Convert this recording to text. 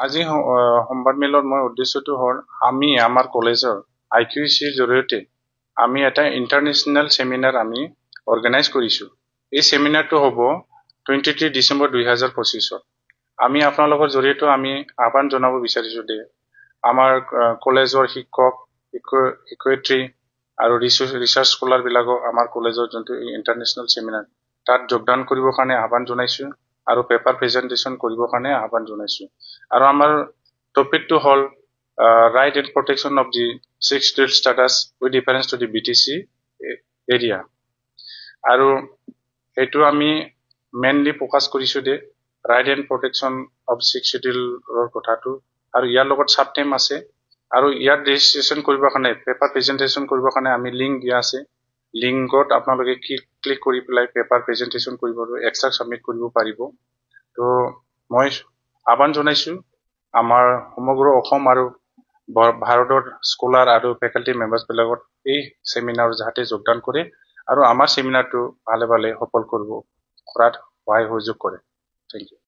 আজি সংবাদমেলৰ মই উদ্দেশ্যটো হ'ল আমি আমাৰ কলেজৰ IQECৰ জৰিয়তে আমি এটা ইণ্টাৰনেশ্যনেল সেমিনাৰ আমি অৰ্গেনাইজ কৰিছো। এই সেমিনাৰটো হ'ব 23 ডিসেম্বৰ 2025 আমি আপোনালোকৰ জৰিয়তে আমি আহ্বান জনাব বিচাৰিছো যে আমাৰ কলেজৰ শিক্ষক শিক্ষয়িত্ৰী আৰু ৰিসাৰ্চ স্কলাৰ বিলাকক আমাৰ কলেজৰ যোনটো ইণ্টাৰনেশ্যনেল সেমিনাৰ তাত যোগদান কৰিবৰ কাৰণে আহ্বান জনাইছো আৰু পেপাৰ প্ৰেজেন্টেশন কৰিবৰ কাৰণে আহ্বান জনাইছো। আৰু আমাৰ টপিকটো হ'ল right and protection of the sixth scheduled status with reference to the BTC area। আৰু এইটো আমি মেইনলি ফোকাস কৰিছো যে right and protection of sixth scheduled কথাটো আৰু ইয়াৰ লগত সাব টেম আছে আৰু ইয়াৰ ৰেজিষ্ট্ৰেচন কৰিবৰ কাৰণে পেপাৰ প্ৰেজেন্টেশন কৰিবৰ কাৰণে আমি লিংক দিয়া আছে। লিংকত আপোনালোকে ক্লিক কৰি পেলাই পেপাৰ প্ৰেজেন্টেশন কৰিব আৰু এক্সট্ৰা সাবমিট কৰিব পাৰিব। তো মই আহ্বান জনাইছো আমাৰ সমগ্ৰ অসম আৰু ভাৰতৰ স্কলাৰ আৰু ফেকাল্টি মেম্বাৰ্স বিলাকত এই সেমিনাৰ যাতে যোগদান কৰে আৰু আমাৰ সেমিনাৰটো ভালে ভালে সফল কৰিব কৰাত সহায় সহযোগ কৰে। Thank U.